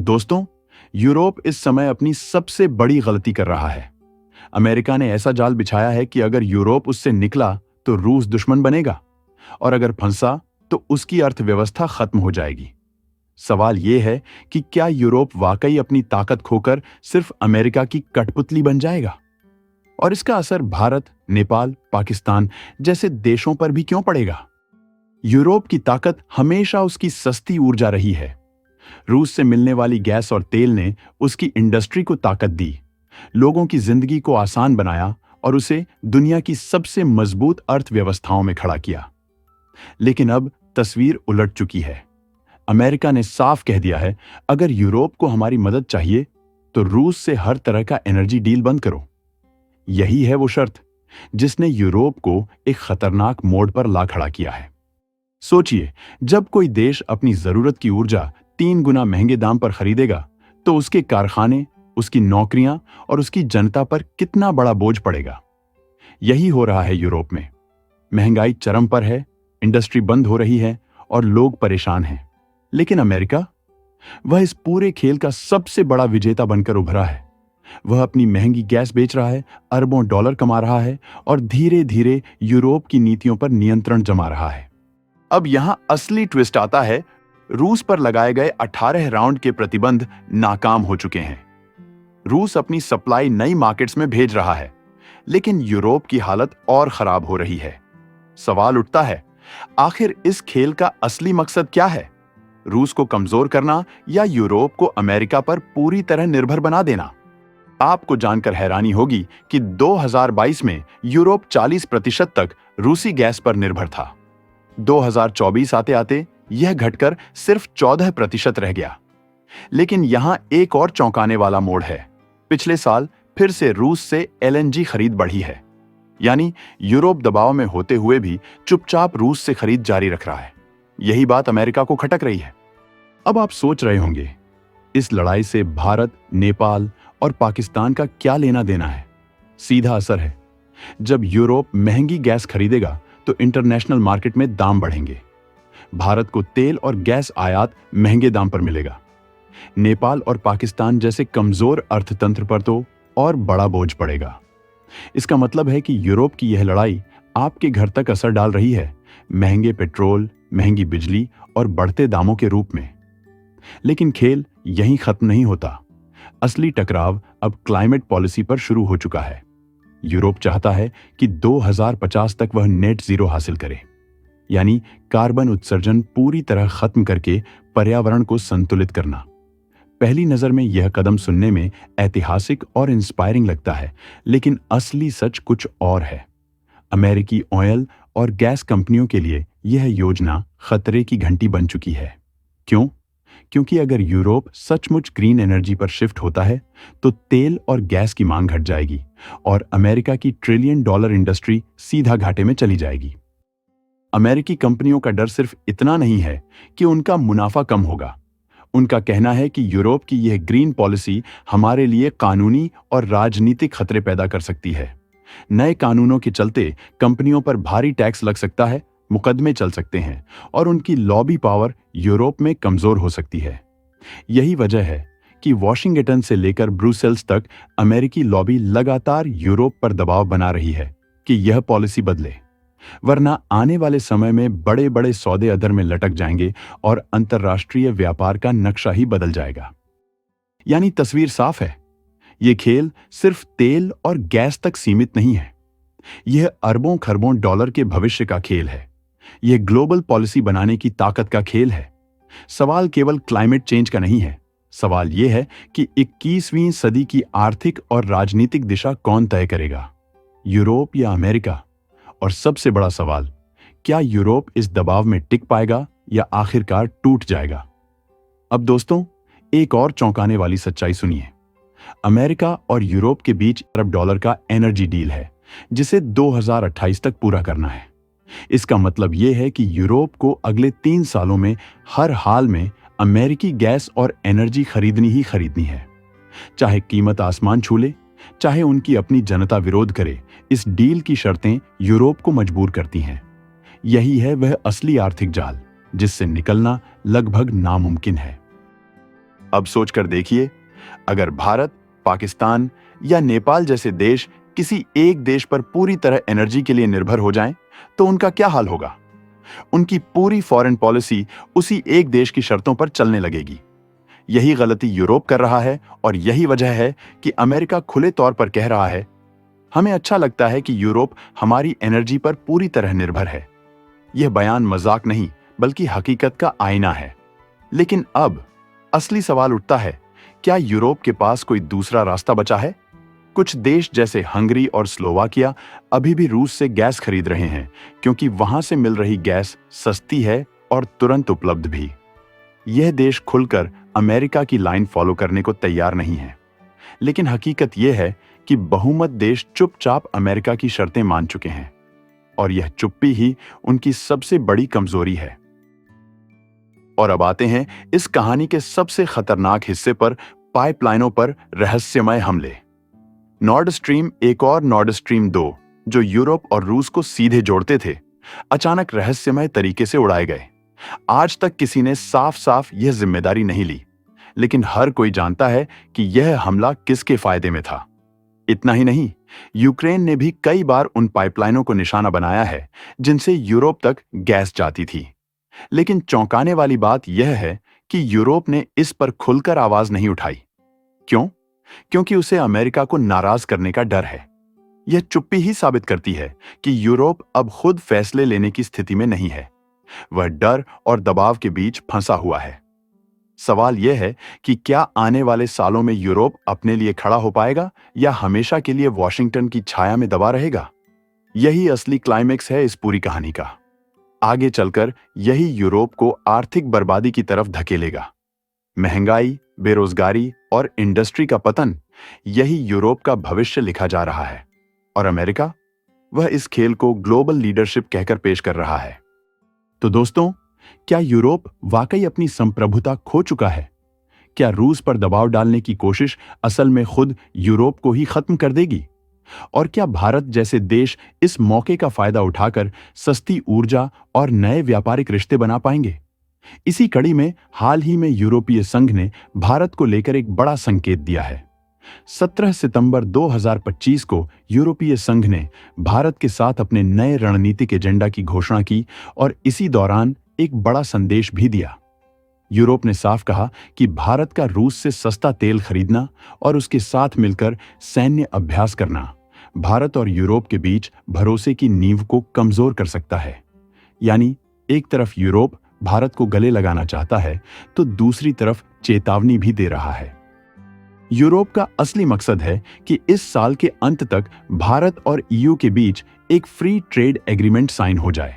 दोस्तों, यूरोप इस समय अपनी सबसे बड़ी गलती कर रहा है। अमेरिका ने ऐसा जाल बिछाया है कि अगर यूरोप उससे निकला तो रूस दुश्मन बनेगा और अगर फंसा तो उसकी अर्थव्यवस्था खत्म हो जाएगी। सवाल यह है कि क्या यूरोप वाकई अपनी ताकत खोकर सिर्फ अमेरिका की कठपुतली बन जाएगा? और इसका असर भारत, नेपाल, पाकिस्तान जैसे देशों पर भी क्यों पड़ेगा? यूरोप की ताकत हमेशा उसकी सस्ती ऊर्जा रही है। रूस से मिलने वाली गैस और तेल ने उसकी इंडस्ट्री को ताकत दी, लोगों की जिंदगी को आसान बनाया और उसे दुनिया की सबसे मजबूत अर्थव्यवस्थाओं में खड़ा किया। लेकिन अब तस्वीर उलट चुकी है। अमेरिका ने साफ कह दिया है, अगर यूरोप को हमारी मदद चाहिए तो रूस से हर तरह का एनर्जी डील बंद करो। यही है वो शर्त जिसने यूरोप को एक खतरनाक मोड़ पर ला खड़ा किया है। सोचिए, जब कोई देश अपनी जरूरत की ऊर्जा 3 गुना महंगे दाम पर खरीदेगा तो उसके कारखाने, उसकी नौकरियां और उसकी जनता पर कितना बड़ा बोझ पड़ेगा। यही हो रहा है यूरोप में। महंगाई चरम पर है, इंडस्ट्री बंद हो रही है और लोग परेशान हैं। लेकिन अमेरिका, वह इस पूरे खेल का सबसे बड़ा विजेता बनकर उभरा है। वह अपनी महंगी गैस बेच रहा है, अरबों डॉलर कमा रहा है और धीरे धीरे यूरोप की नीतियों पर नियंत्रण जमा रहा है। अब यहां असली ट्विस्ट आता है। रूस पर लगाए गए 18 राउंड के प्रतिबंध नाकाम हो चुके हैं। रूस अपनी सप्लाई नई मार्केट्स में भेज रहा है, लेकिन यूरोप की हालत और खराब हो रही है। सवाल उठता है, आखिर इस खेल का असली मकसद क्या है? रूस को कमजोर करना या यूरोप को अमेरिका पर पूरी तरह निर्भर बना देना? आपको जानकर हैरानी होगी कि 2022 में यूरोप 40% तक रूसी गैस पर निर्भर था। 2024 आते आते यह घटकर सिर्फ 14% रह गया। लेकिन यहां एक और चौंकाने वाला मोड़ है। पिछले साल फिर से रूस से एलएनजी खरीद बढ़ी है। यानी यूरोप दबाव में होते हुए भी चुपचाप रूस से खरीद जारी रख रहा है। यही बात अमेरिका को खटक रही है। अब आप सोच रहे होंगे, इस लड़ाई से भारत, नेपाल और पाकिस्तान का क्या लेना देना है? सीधा असर है। जब यूरोप महंगी गैस खरीदेगा तो इंटरनेशनल मार्केट में दाम बढ़ेंगे। भारत को तेल और गैस आयात महंगे दाम पर मिलेगा। नेपाल और पाकिस्तान जैसे कमजोर अर्थतंत्र पर तो और बड़ा बोझ पड़ेगा। इसका मतलब है कि यूरोप की यह लड़ाई आपके घर तक असर डाल रही है, महंगे पेट्रोल, महंगी बिजली और बढ़ते दामों के रूप में। लेकिन खेल यहीं खत्म नहीं होता। असली टकराव अब क्लाइमेट पॉलिसी पर शुरू हो चुका है। यूरोप चाहता है कि 2050 तक वह नेट जीरो हासिल करे, यानी कार्बन उत्सर्जन पूरी तरह खत्म करके पर्यावरण को संतुलित करना। पहली नजर में यह कदम सुनने में ऐतिहासिक और इंस्पायरिंग लगता है, लेकिन असली सच कुछ और है। अमेरिकी ऑयल और गैस कंपनियों के लिए यह योजना खतरे की घंटी बन चुकी है। क्यों? क्योंकि अगर यूरोप सचमुच ग्रीन एनर्जी पर शिफ्ट होता है तो तेल और गैस की मांग घट जाएगी और अमेरिका की $1 ट्रिलियन इंडस्ट्री सीधा घाटे में चली जाएगी। अमेरिकी कंपनियों का डर सिर्फ इतना नहीं है कि उनका मुनाफा कम होगा। उनका कहना है कि यूरोप की यह ग्रीन पॉलिसी हमारे लिए कानूनी और राजनीतिक खतरे पैदा कर सकती है। नए कानूनों के चलते कंपनियों पर भारी टैक्स लग सकता है, मुकदमे चल सकते हैं और उनकी लॉबी पावर यूरोप में कमजोर हो सकती है। यही वजह है कि वॉशिंगटन से लेकर ब्रुसेल्स तक अमेरिकी लॉबी लगातार यूरोप पर दबाव बना रही है कि यह पॉलिसी बदले, वरना आने वाले समय में बड़े बड़े सौदे अधर में लटक जाएंगे और अंतर्राष्ट्रीय व्यापार का नक्शा ही बदल जाएगा। यानी तस्वीर साफ है, यह खेल सिर्फ तेल और गैस तक सीमित नहीं है। यह अरबों खरबों डॉलर के भविष्य का खेल है। यह ग्लोबल पॉलिसी बनाने की ताकत का खेल है। सवाल केवल क्लाइमेट चेंज का नहीं है। सवाल यह है कि 21वीं सदी की आर्थिक और राजनीतिक दिशा कौन तय करेगा, यूरोप या अमेरिका? और सबसे बड़ा सवाल, क्या यूरोप इस दबाव में टिक पाएगा या आखिरकार टूट जाएगा? अब दोस्तों, एक और चौंकाने वाली सच्चाई सुनिए। अमेरिका और यूरोप के बीच अरब डॉलर का एनर्जी डील है जिसे 2028 तक पूरा करना है। इसका मतलब यह है कि यूरोप को अगले 3 सालों में हर हाल में अमेरिकी गैस और एनर्जी खरीदनी ही खरीदनी है। चाहे कीमत आसमान छू ले, चाहे उनकी अपनी जनता विरोध करे, इस डील की शर्तें यूरोप को मजबूर करती हैं। यही है वह असली आर्थिक जाल जिससे निकलना लगभग नामुमकिन है। अब सोचकर देखिए, अगर भारत, पाकिस्तान या नेपाल जैसे देश किसी एक देश पर पूरी तरह एनर्जी के लिए निर्भर हो जाएं, तो उनका क्या हाल होगा? उनकी पूरी फॉरेन पॉलिसी उसी एक देश की शर्तों पर चलने लगेगी। यही गलती यूरोप कर रहा है और यही वजह है कि अमेरिका खुले तौर पर कह रहा है, हमें अच्छा लगता है कि यूरोप हमारी एनर्जी पर पूरी तरह निर्भर है। यह बयान मजाक नहीं, बल्कि हकीकत का आईना है। लेकिन अब असली सवाल उठता है, क्या यूरोप के पास कोई दूसरा रास्ता बचा है? कुछ देश जैसे हंगरी और स्लोवाकिया अभी भी रूस से गैस खरीद रहे हैं, क्योंकि वहां से मिल रही गैस सस्ती है और तुरंत उपलब्ध भी। यह देश खुलकर अमेरिका की लाइन फॉलो करने को तैयार नहीं है। लेकिन हकीकत यह है कि बहुमत देश चुपचाप अमेरिका की शर्तें मान चुके हैं, और यह चुप्पी ही उनकी सबसे बड़ी कमजोरी है। और अब आते हैं इस कहानी के सबसे खतरनाक हिस्से पर, पाइपलाइनों पर रहस्यमय हमले। नॉर्ड स्ट्रीम 1 और नॉर्ड स्ट्रीम 2, जो यूरोप और रूस को सीधे जोड़ते थे, अचानक रहस्यमय तरीके से उड़ाए गए। आज तक किसी ने साफ साफ यह जिम्मेदारी नहीं ली, लेकिन हर कोई जानता है कि यह हमला किसके फायदे में था। इतना ही नहीं, यूक्रेन ने भी कई बार उन पाइपलाइनों को निशाना बनाया है जिनसे यूरोप तक गैस जाती थी। लेकिन चौंकाने वाली बात यह है कि यूरोप ने इस पर खुलकर आवाज नहीं उठाई। क्यों? क्योंकि उसे अमेरिका को नाराज करने का डर है। यह चुप्पी ही साबित करती है कि यूरोप अब खुद फैसले लेने की स्थिति में नहीं है। वह डर और दबाव के बीच फंसा हुआ है। सवाल यह है कि क्या आने वाले सालों में यूरोप अपने लिए खड़ा हो पाएगा या हमेशा के लिए वॉशिंगटन की छाया में दबा रहेगा? यही असली क्लाइमेक्स है इस पूरी कहानी का। आगे चलकर यही यूरोप को आर्थिक बर्बादी की तरफ धकेलेगा। महंगाई, बेरोजगारी और इंडस्ट्री का पतन, यही यूरोप का भविष्य लिखा जा रहा है। और अमेरिका, वह इस खेल को ग्लोबल लीडरशिप कहकर पेश कर रहा है। तो दोस्तों, क्या यूरोप वाकई अपनी संप्रभुता खो चुका है? क्या रूस पर दबाव डालने की कोशिश असल में खुद यूरोप को ही खत्म कर देगी? और क्या भारत जैसे देश इस मौके का फायदा उठाकर सस्ती ऊर्जा और नए व्यापारिक रिश्ते बना पाएंगे? इसी कड़ी में हाल ही में यूरोपीय संघ ने भारत को लेकर एक बड़ा संकेत दिया है। 17 सितंबर 2025 को यूरोपीय संघ ने भारत के साथ अपने नए रणनीतिक एजेंडा की घोषणा की और इसी दौरान एक बड़ा संदेश भी दिया। यूरोप ने साफ कहा कि भारत का रूस से सस्ता तेल खरीदना और उसके साथ मिलकर सैन्य अभ्यास करना भारत और यूरोप के बीच भरोसे की नींव को कमजोर कर सकता है। यानी एक तरफ यूरोप भारत को गले लगाना चाहता है, तो दूसरी तरफ चेतावनी भी दे रहा है। यूरोप का असली मकसद है कि इस साल के अंत तक भारत और ईयू के बीच एक फ्री ट्रेड एग्रीमेंट साइन हो जाए।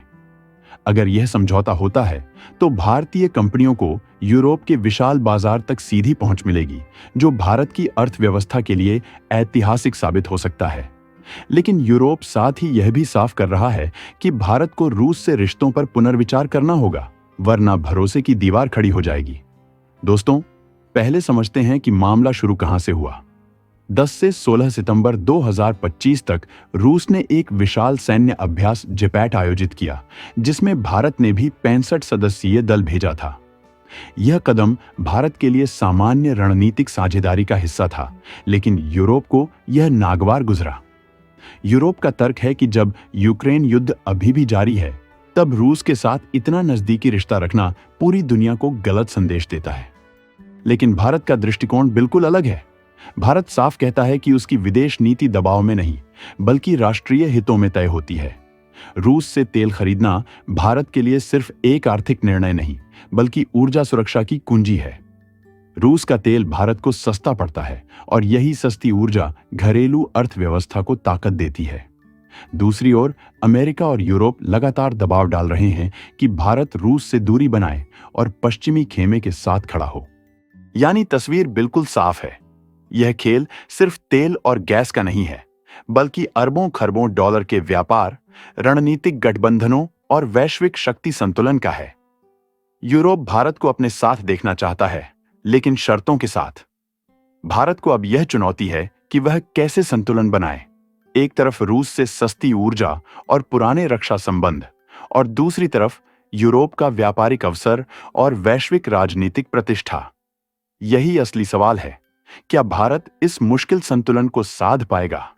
अगर यह समझौता होता है तो भारतीय कंपनियों को यूरोप के विशाल बाजार तक सीधी पहुंच मिलेगी, जो भारत की अर्थव्यवस्था के लिए ऐतिहासिक साबित हो सकता है। लेकिन यूरोप साथ ही यह भी साफ कर रहा है कि भारत को रूस से रिश्तों पर पुनर्विचार करना होगा, वरना भरोसे की दीवार खड़ी हो जाएगी। दोस्तों, पहले समझते हैं कि मामला शुरू कहां से हुआ। 10 से 16 सितंबर 2025 तक रूस ने एक विशाल सैन्य अभ्यास जेपैट आयोजित किया, जिसमें भारत ने भी 65 सदस्यीय दल भेजा था। यह कदम भारत के लिए सामान्य रणनीतिक साझेदारी का हिस्सा था, लेकिन यूरोप को यह नागवार गुजरा। यूरोप का तर्क है कि जब यूक्रेन युद्ध अभी भी जारी है, तब रूस के साथ इतना नजदीकी रिश्ता रखना पूरी दुनिया को गलत संदेश देता है। लेकिन भारत का दृष्टिकोण बिल्कुल अलग है। भारत साफ कहता है कि उसकी विदेश नीति दबाव में नहीं, बल्कि राष्ट्रीय हितों में तय होती है। रूस से तेल खरीदना भारत के लिए सिर्फ एक आर्थिक निर्णय नहीं, बल्कि ऊर्जा सुरक्षा की कुंजी है। रूस का तेल भारत को सस्ता पड़ता है और यही सस्ती ऊर्जा घरेलू अर्थव्यवस्था को ताकत देती है। दूसरी ओर अमेरिका और यूरोप लगातार दबाव डाल रहे हैं कि भारत रूस से दूरी बनाए और पश्चिमी खेमे के साथ खड़ा हो। यानी तस्वीर बिल्कुल साफ है। यह खेल सिर्फ तेल और गैस का नहीं है, बल्कि अरबों खरबों डॉलर के व्यापार, रणनीतिक गठबंधनों और वैश्विक शक्ति संतुलन का है। यूरोप भारत को अपने साथ देखना चाहता है, लेकिन शर्तों के साथ। भारत को अब यह चुनौती है कि वह कैसे संतुलन बनाए। एक तरफ रूस से सस्ती ऊर्जा और पुराने रक्षा संबंध, और दूसरी तरफ यूरोप का व्यापारिक अवसर और वैश्विक राजनीतिक प्रतिष्ठा। यही असली सवाल है। क्या भारत इस मुश्किल संतुलन को साध पाएगा?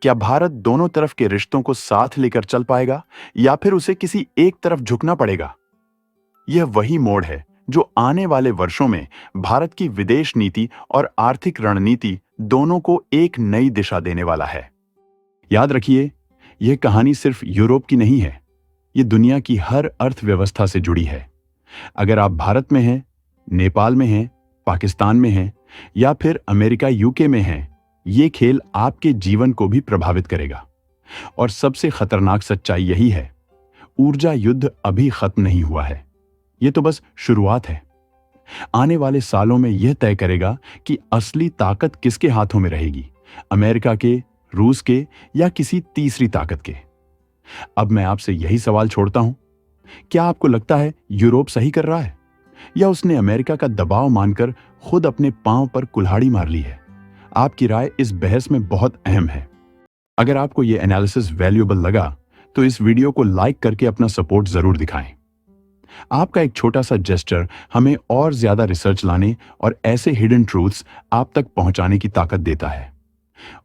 क्या भारत दोनों तरफ के रिश्तों को साथ लेकर चल पाएगा या फिर उसे किसी एक तरफ झुकना पड़ेगा? यह वही मोड़ है जो आने वाले वर्षों में भारत की विदेश नीति और आर्थिक रणनीति दोनों को एक नई दिशा देने वाला है। याद रखिए, यह कहानी सिर्फ यूरोप की नहीं है, यह दुनिया की हर अर्थव्यवस्था से जुड़ी है। अगर आप भारत में हैं, नेपाल में हैं, पाकिस्तान में हैं या फिर अमेरिका यूके में हैं, ये खेल आपके जीवन को भी प्रभावित करेगा। और सबसे खतरनाक सच्चाई यही है, ऊर्जा युद्ध अभी खत्म नहीं हुआ है, ये तो बस शुरुआत है। आने वाले सालों में यह तय करेगा कि असली ताकत किसके हाथों में रहेगी, अमेरिका के, रूस के या किसी तीसरी ताकत के। अब मैं आपसे यही सवाल छोड़ता हूं, क्या आपको लगता है यूरोप सही कर रहा है या उसने अमेरिका का दबाव मानकर खुद अपने पांव पर कुल्हाड़ी मार ली है? आपकी राय इस बहस में बहुत अहम है। अगर आपको यह एनालिसिस वैल्यूएबल लगा तो इस वीडियो को लाइक करके अपना सपोर्ट जरूर दिखाएं। आपका एक छोटा सा जेस्चर हमें और ज्यादा रिसर्च लाने और ऐसे हिडन ट्रूथ्स आप तक पहुंचाने की ताकत देता है।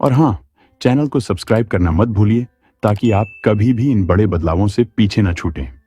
और हां, चैनल को सब्सक्राइब करना मत भूलिए ताकि आप कभी भी इन बड़े बदलावों से पीछे न छूटें।